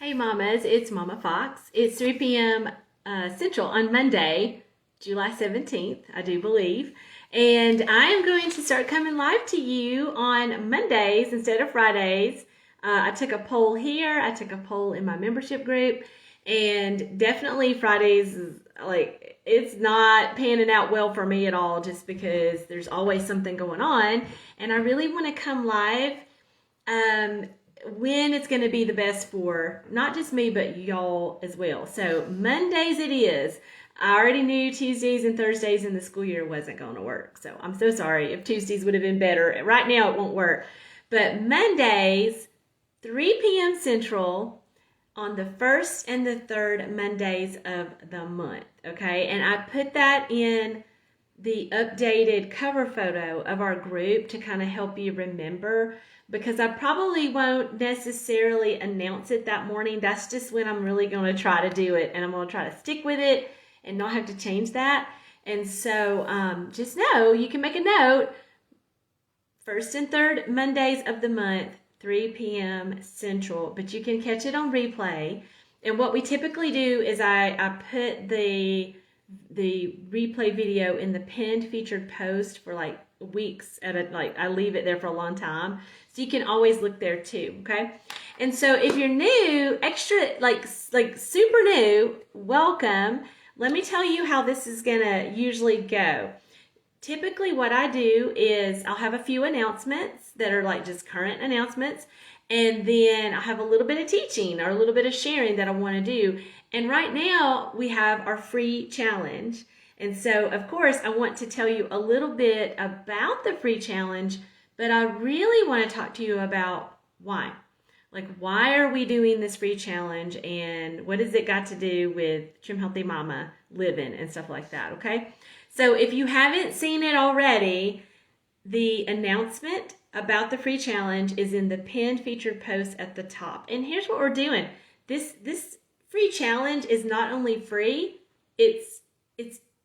Hey mamas, it's Mama Fox. It's 3 p.m. Central on Monday, July 17th, I do believe. And I am going to start coming live to you on Mondays instead of Fridays. I took a poll here, I took a poll in my membership group, and definitely Fridays is like, it's not panning out well for me at all just because there's always something going on. And I really want to come live um, when it's going to be the best for not just me, but y'all as well. So Mondays it is. I already knew Tuesdays and Thursdays in the school year wasn't going to work. So I'm so sorry if Tuesdays would have been better. Right now it won't work. But Mondays, 3 p.m. Central on the first and the third Mondays of the month. Okay. And I put that in the updated cover photo of our group to kind of help you remember, because I probably won't necessarily announce it that morning. That's just when I'm really going to try to do it, and I'm going to try to stick with it and not have to change that. And so just know, you can make a note, first and third Mondays of the month, 3 p.m. Central, but you can catch it on replay. And what we typically do is I put the replay video in the pinned featured post for like weeks at a, like I leave it there for a long time, so you can always look there too. Okay. And so if you're new, extra like super new, welcome. Let me tell you how this is gonna usually go. Typically what I do is I'll have a few announcements that are like just current announcements, and then I'll have a little bit of teaching or a little bit of sharing that I want to do. And right now we have our free challenge. And so, of course, I want to tell you a little bit about the free challenge, but I really want to talk to you about why. Like, why are we doing this free challenge, and what has it got to do with Trim Healthy Mama living and stuff like that, okay? So if you haven't seen it already, the announcement about the free challenge is in the pinned featured post at the top. And here's what we're doing. This free challenge is not only free, it's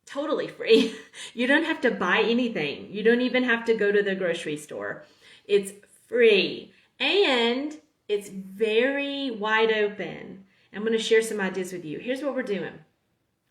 totally free. You don't have to buy anything. You don't even have to go to the grocery store. It's free. And it's very wide open. I'm going to share some ideas with you. Here's what we're doing.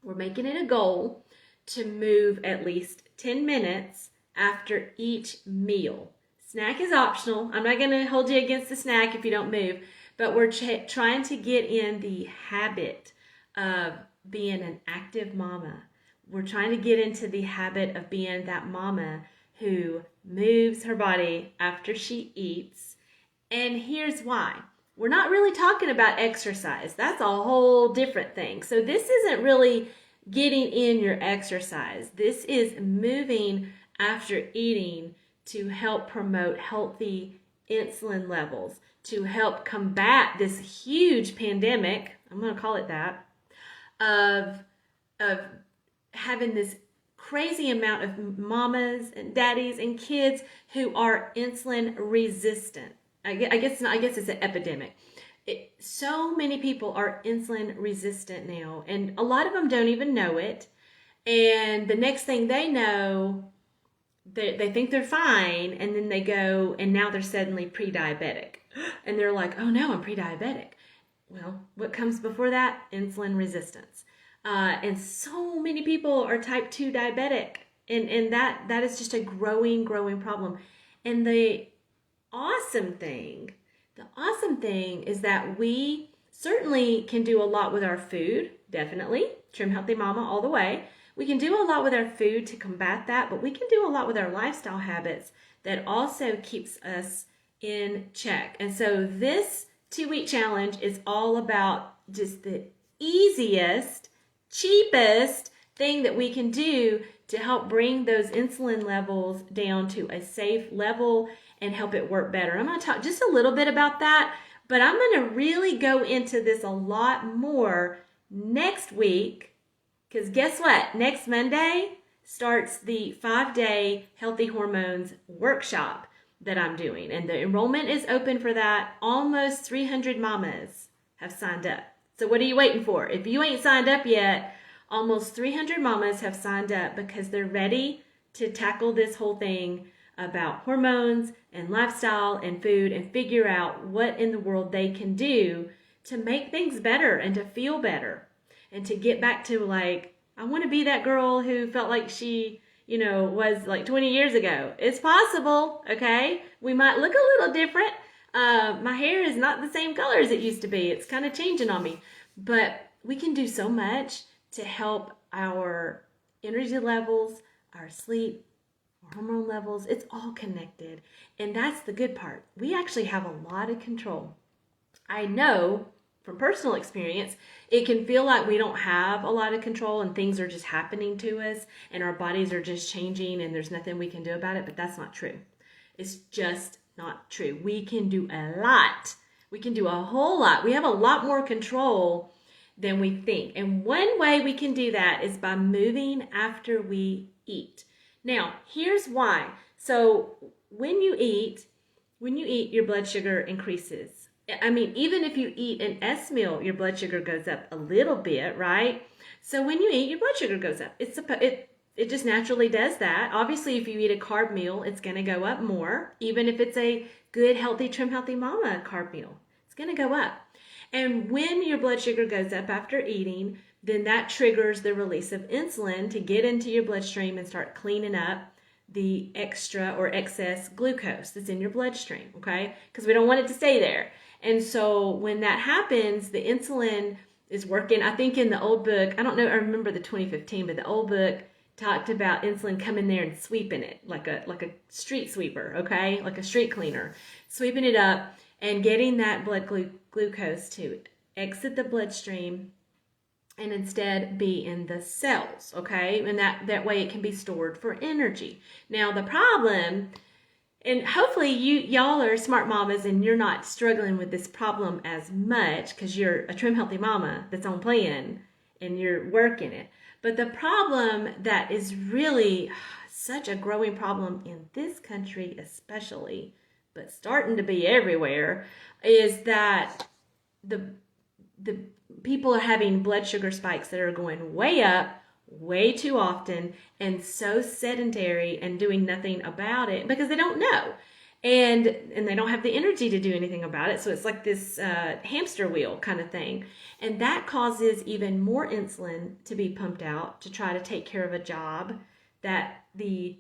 We're making it a goal to move at least 10 minutes after each meal. Snack is optional. I'm not going to hold you against the snack if you don't move, but we're trying to get in the habit of being an active mama. We're trying to get into the habit of being that mama who moves her body after she eats. And here's why. We're not really talking about exercise. That's a whole different thing. So this isn't really getting in your exercise. This is moving after eating to help promote healthy insulin levels, to help combat this huge pandemic, I'm going to call it that, of having this crazy amount of mamas and daddies and kids who are insulin resistant. I guess it's an epidemic. So many people are insulin resistant now, and a lot of them don't even know it. And the next thing they know, they think they're fine, and then they go, and now they're suddenly pre-diabetic. And they're like, oh no, I'm pre-diabetic. Well, what comes before that? Insulin resistance. And so many people are type 2 diabetic. And that is just a growing problem. And the awesome thing is that we certainly can do a lot with our food, definitely. Trim Healthy Mama all the way. We can do a lot with our food to combat that, but we can do a lot with our lifestyle habits that also keeps us in check. And so this 2-week challenge is all about just the easiest, cheapest thing that we can do to help bring those insulin levels down to a safe level and help it work better. I'm going to talk just a little bit about that, but I'm going to really go into this a lot more next week, because guess what? Next Monday starts the 5-day Healthy Hormones workshop that I'm doing, and the enrollment is open for that. Almost 300 mamas have signed up. So what are you waiting for? If you ain't signed up yet, almost 300 mamas have signed up because they're ready to tackle this whole thing about hormones and lifestyle and food and figure out what in the world they can do to make things better and to feel better and to get back to like, I want to be that girl who felt like she, was like 20 years ago. It's possible, okay? We might look a little different. My hair is not the same color as it used to be. It's kind of changing on me. But we can do so much to help our energy levels, our sleep, our hormone levels. It's all connected. And that's the good part. We actually have a lot of control. I know from personal experience, it can feel like we don't have a lot of control and things are just happening to us and our bodies are just changing and there's nothing we can do about it, but that's not true. It's just not true. We can do a lot. We can do a whole lot. We have a lot more control than we think. And one way we can do that is by moving after we eat. Now, here's why. So when you eat, your blood sugar increases. I mean, even if you eat an S meal, your blood sugar goes up a little bit, right? So when you eat, your blood sugar goes up. It just naturally does that. Obviously, if you eat a carb meal, it's going to go up more. Even if it's a good, healthy, trim, healthy mama carb meal, it's going to go up. And when your blood sugar goes up after eating, then that triggers the release of insulin to get into your bloodstream and start cleaning up the extra or excess glucose that's in your bloodstream, okay? Because we don't want it to stay there. And so when that happens, the insulin is working. I think in the old book, I don't know, I remember the 2015, but the old book talked about insulin coming there and sweeping it like a street sweeper, okay? Like a street cleaner, sweeping it up and getting that blood glucose to exit the bloodstream and instead be in the cells, okay? And that way it can be stored for energy. Now the problem, and hopefully y'all are smart mamas and you're not struggling with this problem as much because you're a trim healthy mama that's on plan and you're working it. But the problem that is really such a growing problem in this country especially, but starting to be everywhere, is that the people are having blood sugar spikes that are going way up way too often and so sedentary and doing nothing about it because they don't know and they don't have the energy to do anything about it. So it's like this hamster wheel kind of thing, and that causes even more insulin to be pumped out to try to take care of a job that the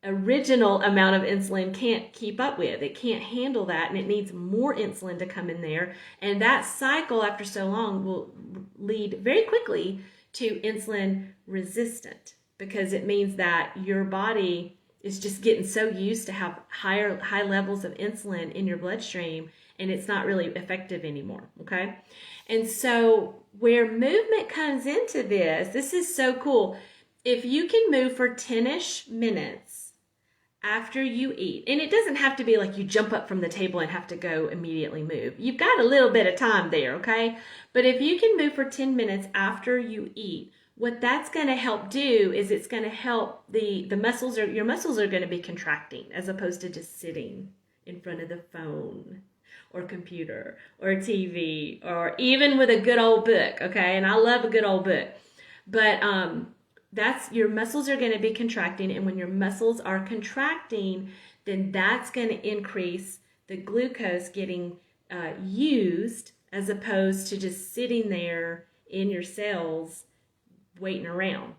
original amount of insulin can't keep up with. It can't handle that, and it needs more insulin to come in there, and that cycle after so long will lead very quickly to insulin resistant, because it means that your body is just getting so used to have high levels of insulin in your bloodstream, and it's not really effective anymore, okay? And so where movement comes into this is so cool. If you can move for 10-ish minutes after you eat, and it doesn't have to be like you jump up from the table and have to go immediately move. You've got a little bit of time there, okay? But if you can move for 10 minutes after you eat, what that's going to help do is it's going to help your muscles are going to be contracting as opposed to just sitting in front of the phone or computer or TV or even with a good old book, okay? And I love a good old book. But that's, your muscles are going to be contracting, and when your muscles are contracting, then that's going to increase the glucose getting used as opposed to just sitting there in your cells waiting around,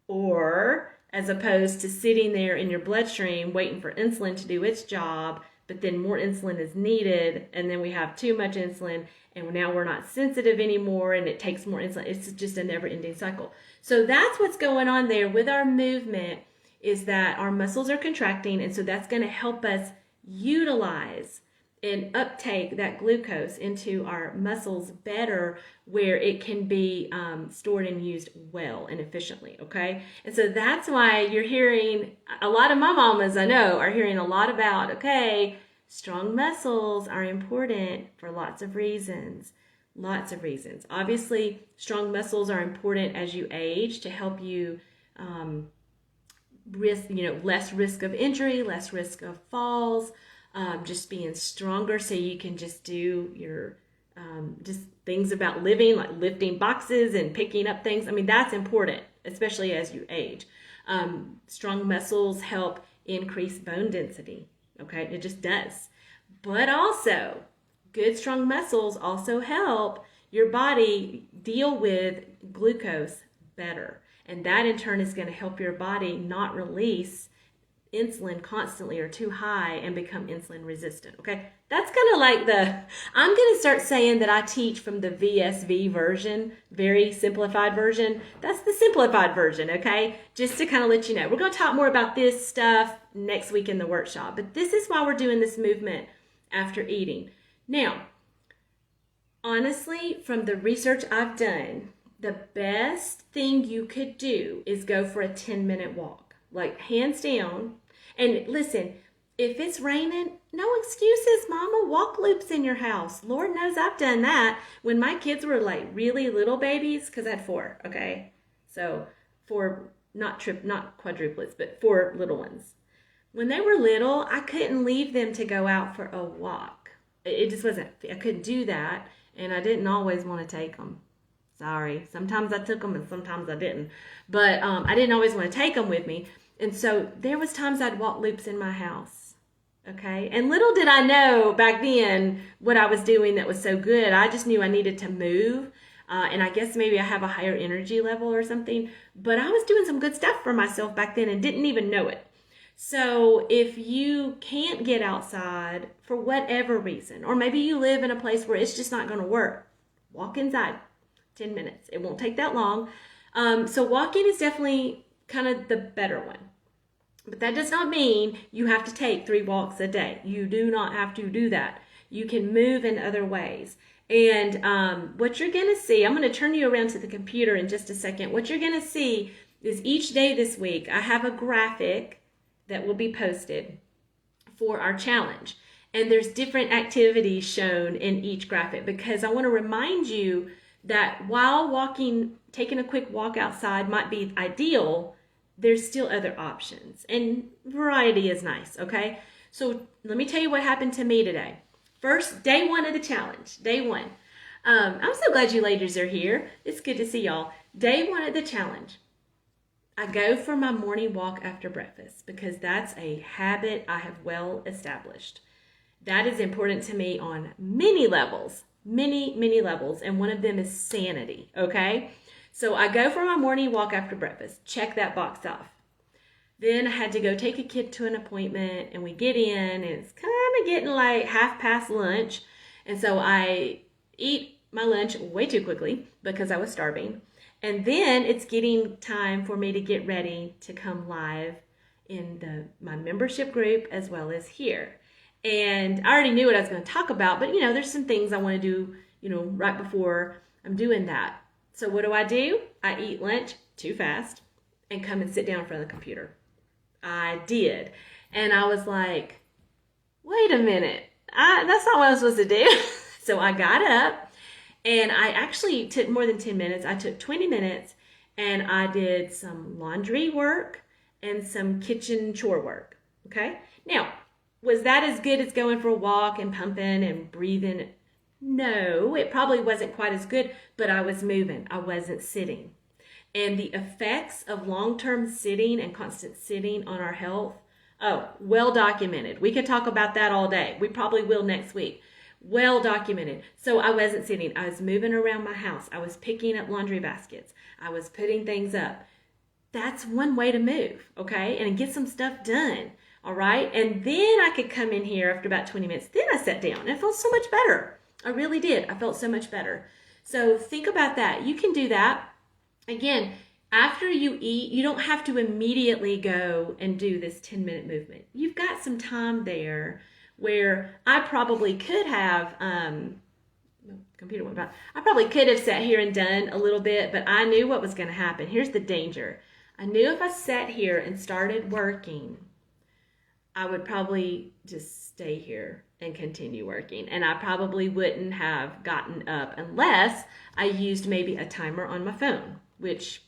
or as opposed to sitting there in your bloodstream waiting for insulin to do its job, but then more insulin is needed, and then we have too much insulin, and now we're not sensitive anymore, and it takes more insulin. It's just a never-ending cycle. So that's what's going on there with our movement, is that our muscles are contracting, and so that's going to help us utilize and uptake that glucose into our muscles better, where it can be stored and used well and efficiently, okay? And so that's why you're hearing, a lot of my mamas I know are hearing a lot about, okay, strong muscles are important for lots of reasons. Lots of reasons. Obviously, strong muscles are important as you age to help you less risk of injury, less risk of falls, just being stronger so you can just do your just things about living, like lifting boxes and picking up things. I mean, that's important, especially as you age. Strong muscles help increase bone density, okay? It just does. But also, good, strong muscles also help your body deal with glucose better. And that in turn is going to help your body not release insulin constantly or too high and become insulin resistant. Okay, that's kind of like I'm going to start saying that I teach from the VSV version, very simplified version. That's the simplified version. Okay, just to kind of let you know, we're going to talk more about this stuff next week in the workshop, but this is why we're doing this movement after eating. Now, honestly, from the research I've done, the best thing you could do is go for a 10-minute walk, like hands down. And listen, if it's raining, no excuses, mama. Walk loops in your house. Lord knows I've done that when my kids were like really little babies, because I had 4, okay? So 4, not quadruplets, but 4 little ones. When they were little, I couldn't leave them to go out for a walk. It just wasn't, I couldn't do that, and I didn't always want to take them. Sorry. Sometimes I took them and sometimes I didn't. But I didn't always want to take them with me. And so there was times I'd walk loops in my house. Okay? And little did I know back then what I was doing that was so good. I just knew I needed to move. And I guess maybe I have a higher energy level or something. But I was doing some good stuff for myself back then and didn't even know it. So if you can't get outside for whatever reason, or maybe you live in a place where it's just not going to work, walk inside. 10 minutes. It won't take that long. So walking is definitely kind of the better one. But that does not mean you have to take 3 walks a day. You do not have to do that. You can move in other ways. And what you're going to see, I'm going to turn you around to the computer in just a second. What you're going to see is each day this week, I have a graphic that will be posted for our challenge. And there's different activities shown in each graphic because I want to remind you that while taking a quick walk outside might be ideal, there's still other options. And variety is nice, okay? So let me tell you what happened to me today. First, day 1 of the challenge. Day 1. I'm so glad you ladies are here. It's good to see y'all. Day 1 of the challenge. I go for my morning walk after breakfast because that's a habit I have well established. That is important to me on many levels. Many levels, and one of them is sanity, okay? So I go for my morning walk after breakfast. Check that box off. Then I had to go take a kid to an appointment, and we get in, and it's kind of getting like half past lunch, and so I eat my lunch way too quickly because I was starving, and then it's getting time for me to get ready to come live in my membership group as well as here. And I already knew what I was going to talk about, but there's some things I want to do, right before I'm doing that. So what do? I eat lunch too fast and come and sit down in front of the computer. I did. And I was like, wait a minute, that's not what I was supposed to do. So I got up and I actually took more than 10 minutes. I took 20 minutes and I did some laundry work and some kitchen chore work. Okay. Now, was that as good as going for a walk and pumping and breathing? No, it probably wasn't quite as good, but I was moving. I wasn't sitting. And the effects of long-term sitting and constant sitting on our health, well documented. We could talk about that all day. We probably will next week. Well documented. So I wasn't sitting. I was moving around my house. I was picking up laundry baskets. I was putting things up. That's one way to move, okay? And get some stuff done. All right, and then I could come in here after about 20 minutes. Then I sat down and I felt so much better. I really did. I felt so much better. So think about that. You can do that. Again, after you eat, you don't have to immediately go and do this 10-minute movement. You've got some time there where I probably could have, computer went by. I probably could have sat here and done a little bit, but I knew what was going to happen. Here's the danger. I knew if I sat here and started working, I would probably just stay here and continue working. And I probably wouldn't have gotten up unless I used maybe a timer on my phone, which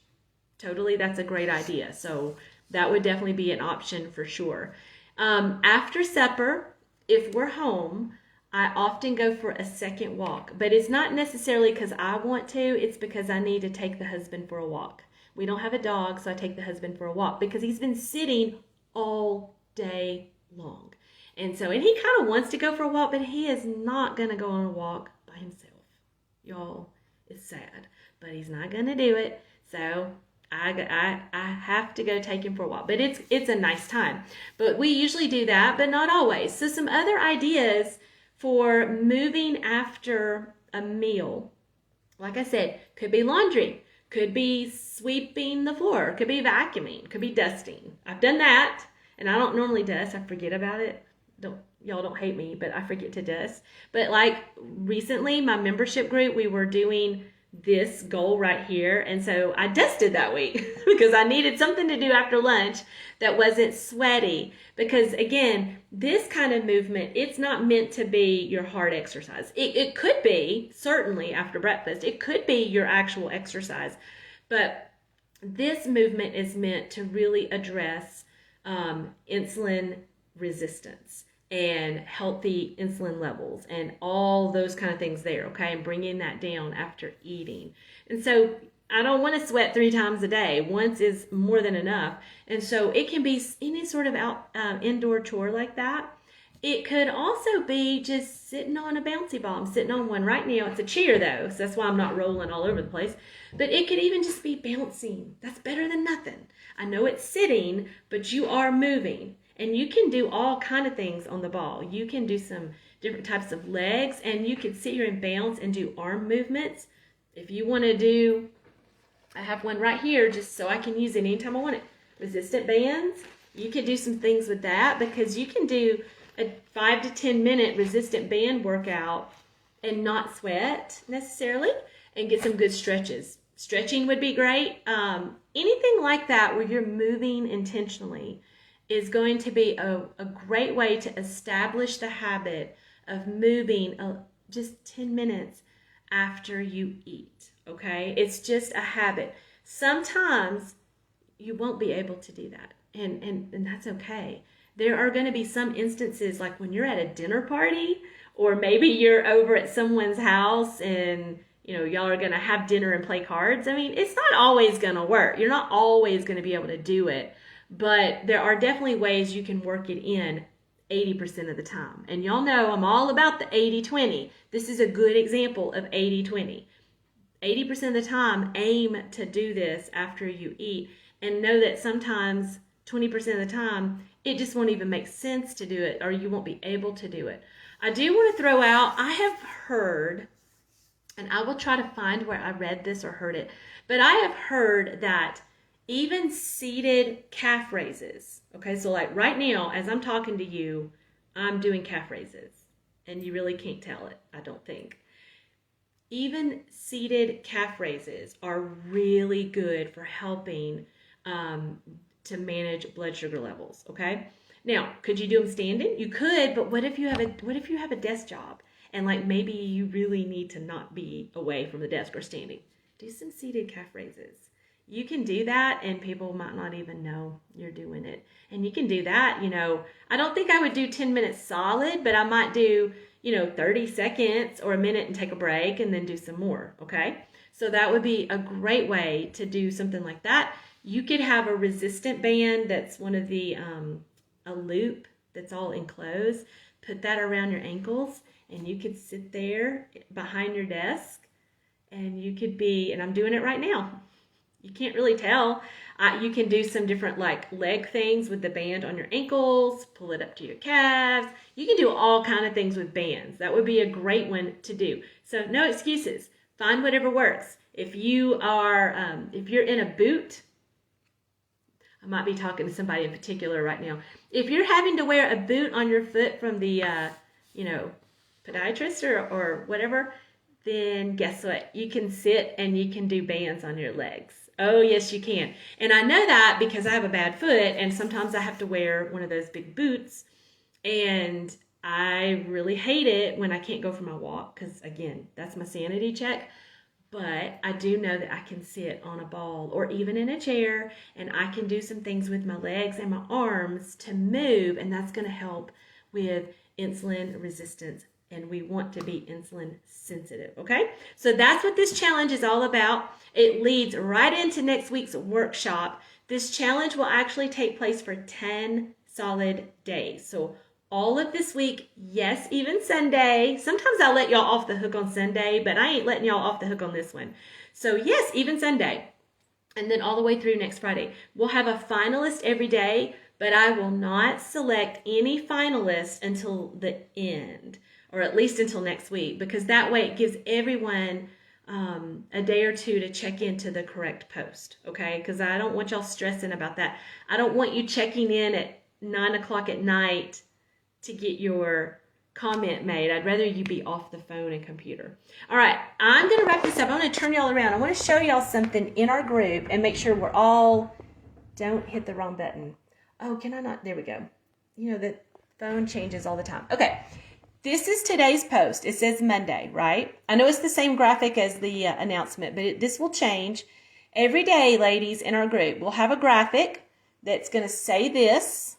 totally that's a great idea. So that would definitely be an option for sure. After supper, if we're home, I often go for a second walk. But it's not necessarily because I want to. It's because I need to take the husband for a walk. We don't have a dog, so I take the husband for a walk because he's been sitting all day long. And so, and he kind of wants to go for a walk, but he is not going to go on a walk by himself. Y'all, it's sad, but he's not going to do it. So I have to go take him for a walk, but it's a nice time. But we usually do that, but not always. So some other ideas for moving after a meal, like I said, could be laundry, could be sweeping the floor, could be vacuuming, could be dusting. I've done that, and I don't normally dust. I forget about it. Y'all don't hate me, but I forget to dust. But like recently, my membership group, we were doing this goal right here, and so I dusted that week because I needed something to do after lunch that wasn't sweaty, because again, this kind of movement, it's not meant to be your hard exercise. It could be, certainly after breakfast, it could be your actual exercise, but this movement is meant to really address insulin resistance and healthy insulin levels and all those kind of things there, okay, and bringing that down after eating. And so I don't want to sweat 3 times a day. Once is more than enough. And so it can be any sort of indoor chore like that. It could also be just sitting on a bouncy ball. I'm sitting on one right now. It's a chair though, so that's why I'm not rolling all over the place. But it could even just be bouncing. That's better than nothing. I know it's sitting, but you are moving. And you can do all kind of things on the ball. You can do some different types of legs, and you can sit here and bounce and do arm movements. If you want to do, I have one right here just so I can use it anytime I want it. Resistant bands. You can do some things with that, because you can do a 5 to 10 minute resistant band workout and not sweat necessarily, and get some good stretches. Stretching would be great. Anything like that where you're moving intentionally is going to be a great way to establish the habit of moving just 10 minutes after you eat, okay? It's just a habit. Sometimes you won't be able to do that, and that's okay. There are going to be some instances, like when you're at a dinner party, or maybe you're over at someone's house and y'all are going to have dinner and play cards. I mean, it's not always going to work. You're not always going to be able to do it. But there are definitely ways you can work it in 80% of the time. And y'all know I'm all about the 80-20. This is a good example of 80-20. 80% of the time, aim to do this after you eat. And know that sometimes 20% of the time, it just won't even make sense to do it, or you won't be able to do it. I do want to throw out, I have heard, and I will try to find where I read this or heard it, but I have heard that even seated calf raises, okay, so like right now, as I'm talking to you, I'm doing calf raises, and you really can't tell it, I don't think. Even seated calf raises are really good for helping to manage blood sugar levels, okay? Now, could you do them standing? You could, but what if you have a desk job, and like maybe you really need to not be away from the desk or standing? Do some seated calf raises. You can do that, and people might not even know you're doing it. And you can do that, I don't think I would do 10 minutes solid, but I might do, 30 seconds or a minute and take a break and then do some more, okay? So that would be a great way to do something like that. You could have a resistant band that's one of the, a loop that's all enclosed. Put that around your ankles, and you could sit there behind your desk, and you could be, and I'm doing it right now. You can't really tell. You can do some different like leg things with the band on your ankles, pull it up to your calves. You can do all kind of things with bands. That would be a great one to do. So no excuses. Find whatever works. If you are, if you're in a boot, I might be talking to somebody in particular right now. If you're having to wear a boot on your foot from the, podiatrist or whatever, then guess what? You can sit and you can do bands on your legs. Oh, yes, you can. And I know that because I have a bad foot, and sometimes I have to wear one of those big boots, and I really hate it when I can't go for my walk because, again, that's my sanity check. But I do know that I can sit on a ball or even in a chair, and I can do some things with my legs and my arms to move, and that's going to help with insulin resistance. And we want to be insulin sensitive, okay? So that's what this challenge is all about. It leads right into next week's workshop. This challenge will actually take place for 10 solid days. So all of this week. Yes, even Sunday. Sometimes I'll let y'all off the hook on Sunday, but I ain't letting y'all off the hook on this one. So yes, even Sunday. And then all the way through next Friday. We'll have a finalist every day, but I will not select any finalists until the end, or at least until next week, because that way it gives everyone a day or two to check into the correct post, okay? Because I don't want y'all stressing about that. I don't want you checking in at 9 o'clock at night to get your comment made. I'd rather you be off the phone and computer. All right, I'm going to wrap this up. I'm going to turn y'all around. I want to show y'all something in our group and make sure we're all, don't hit the wrong button. Oh, can I not? There we go. You know, the phone changes all the time. Okay, this is today's post. It says Monday, right? I know it's the same graphic as the announcement, but this will change. Every day, ladies, in our group, we'll have a graphic that's going to say this.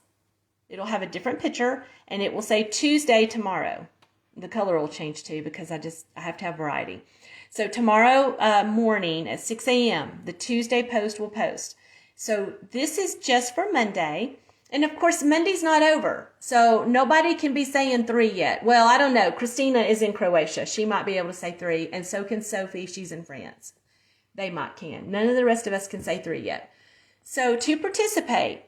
It'll have a different picture, and it will say Tuesday tomorrow. The color will change too because I have to have variety. So tomorrow morning at 6 a.m., the Tuesday post will post. So this is just for Monday. And of course, Monday's not over. So nobody can be saying 3 yet. Well, I don't know. Christina is in Croatia. She might be able to say 3, and so can Sophie. She's in France. They can. None of the rest of us can say 3 yet. So to participate,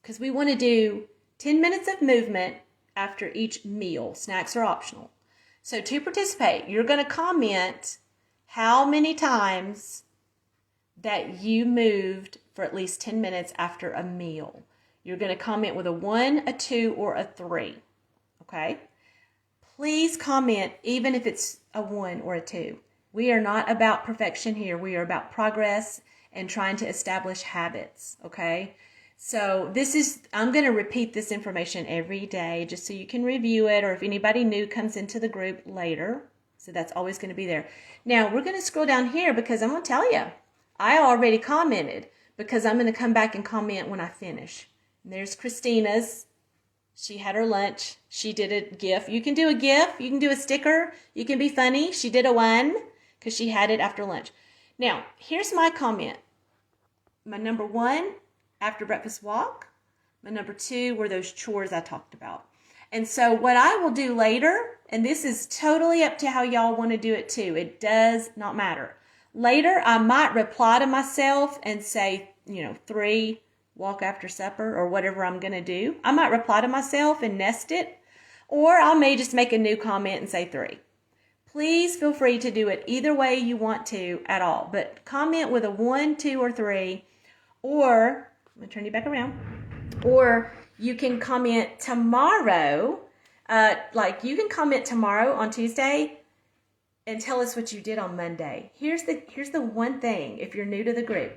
because we want to do 10 minutes of movement after each meal. Snacks are optional. So to participate, you're going to comment how many times that you moved for at least 10 minutes after a meal. You're going to comment with a 1, a 2, or a 3. Okay? Please comment even if it's a 1 or a 2. We are not about perfection here. We are about progress and trying to establish habits. Okay? So I'm going to repeat this information every day just so you can review it, or if anybody new comes into the group later. So that's always going to be there. Now, we're going to scroll down here because I'm going to tell you, I already commented because I'm going to come back and comment when I finish. And there's Christina's. She had her lunch. She did a GIF. You can do a GIF. You can do a sticker. You can be funny. She did a 1 because she had it after lunch. Now, here's my comment. My number 1, after breakfast walk. My number 2 were those chores I talked about. And so what I will do later, and this is totally up to how y'all want to do it too. It does not matter. Later, I might reply to myself and say, 3, walk after supper, or whatever I'm going to do. I might reply to myself and nest it, or I may just make a new comment and say 3. Please feel free to do it either way you want to at all. But comment with a 1, 2, or 3, or I'm going to turn you back around. Or you can comment tomorrow. You can comment tomorrow on Tuesday and tell us what you did on Monday. Here's the one thing, if you're new to the group.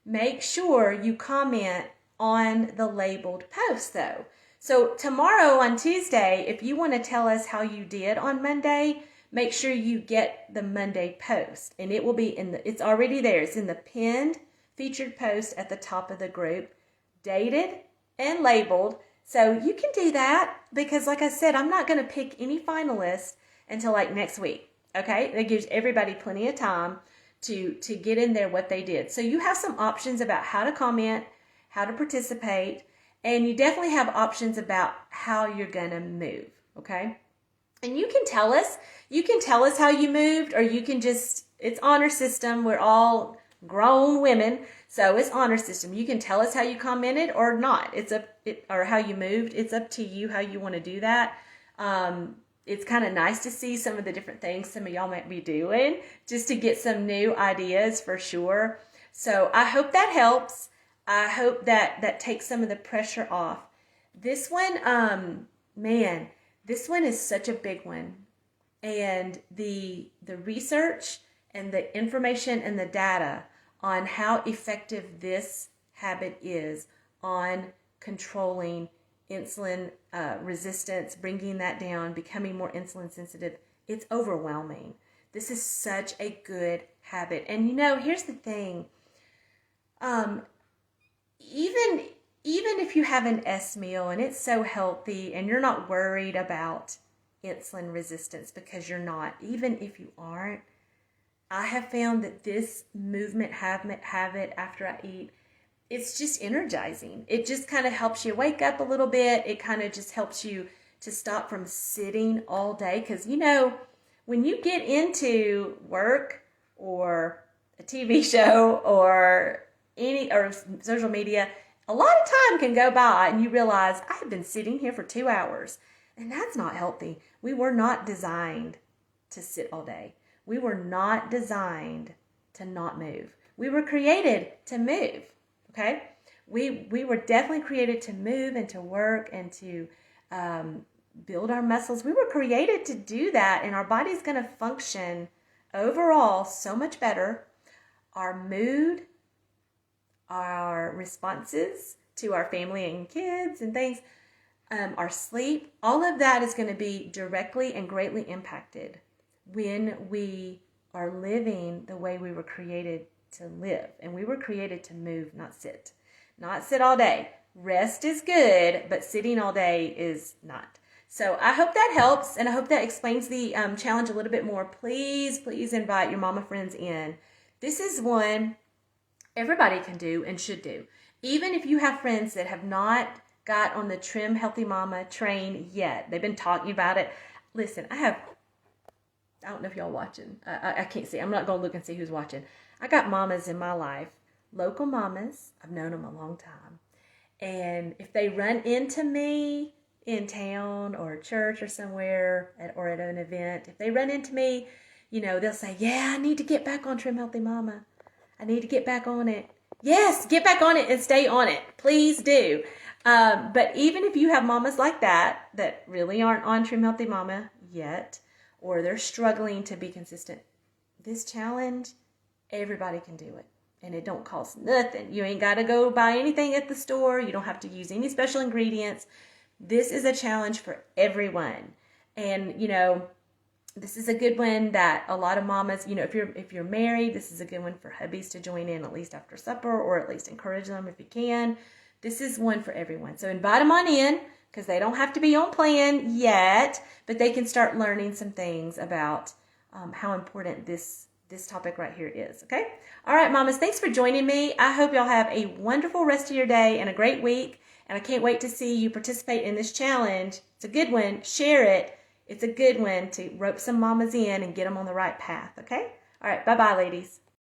Make sure you comment on the labeled post, though. So tomorrow on Tuesday, if you want to tell us how you did on Monday, make sure you get the Monday post. And it will be it's already there. It's in the pinned featured post at the top of the group, dated and labeled. So you can do that because, like I said, I'm not going to pick any finalists until next week. Okay? That gives everybody plenty of time to get in there what they did. So you have some options about how to comment, how to participate, and you definitely have options about how you're going to move. Okay? And you can tell us how you moved, or you can it's honor system. We're all grown women, so it's honor system. You can tell us how you commented or not. Or how you moved. It's up to you how you want to do that. It's kind of nice to see some of the different things some of y'all might be doing, just to get some new ideas for sure. So I hope that helps. I hope that takes some of the pressure off. This one, this one is such a big one. And the research and the information and the data on how effective this habit is on controlling insulin resistance, bringing that down, becoming more insulin sensitive, it's overwhelming. This is such a good habit. And here's the thing. Even if you have an S meal and it's so healthy and you're not worried about insulin resistance, because you're not, even if you aren't, I have found that this movement habit after I eat it's just energizing. It just kind of helps you wake up a little bit. It kind of just helps you to stop from sitting all day. Because, you know, when you get into work or a TV show or social media, a lot of time can go by and you realize I have been sitting here for 2 hours, and that's not healthy. We were not designed to sit all day. We were not designed to not move. We were created to move. Okay, we were definitely created to move and to work and to build our muscles. We were created to do that, and our body's going to function overall so much better. Our mood, our responses to our family and kids and things, our sleep, all of that is going to be directly and greatly impacted when we are living the way we were created to live. And we were created to move, not sit. Not sit all day. Rest is good, but sitting all day is not. So I hope that helps, and I hope that explains the challenge a little bit more. Please, please invite your mama friends in. This is one everybody can do and should do. Even if you have friends that have not got on the Trim Healthy Mama train yet. They've been talking about it. Listen, I don't know if y'all watching. I can't see. I'm not going to look and see who's watching. I got mamas in my life, local mamas. I've known them a long time. And if they run into me in town or church or somewhere or at an event, if they run into me, you know, they'll say, yeah, I need to get back on Trim Healthy Mama. I need to get back on it. Yes, get back on it and stay on it. Please do. But even if you have mamas like that really aren't on Trim Healthy Mama yet, or they're struggling to be consistent, this challenge, everybody can do it. And it don't cost nothing. You ain't got to go buy anything at the store. You don't have to use any special ingredients. This is a challenge for everyone. And, you know, this is a good one that a lot of mamas, you know, if you're married, this is a good one for hubbies to join in at least after supper, or at least encourage them if you can. This is one for everyone. So invite them on in, because they don't have to be on plan yet, but they can start learning some things about how important this topic right here is. Okay? All right, mamas, thanks for joining me. I hope y'all have a wonderful rest of your day and a great week. And I can't wait to see you participate in this challenge. It's a good one. Share it. It's a good one to rope some mamas in and get them on the right path. Okay? All right. Bye-bye, ladies.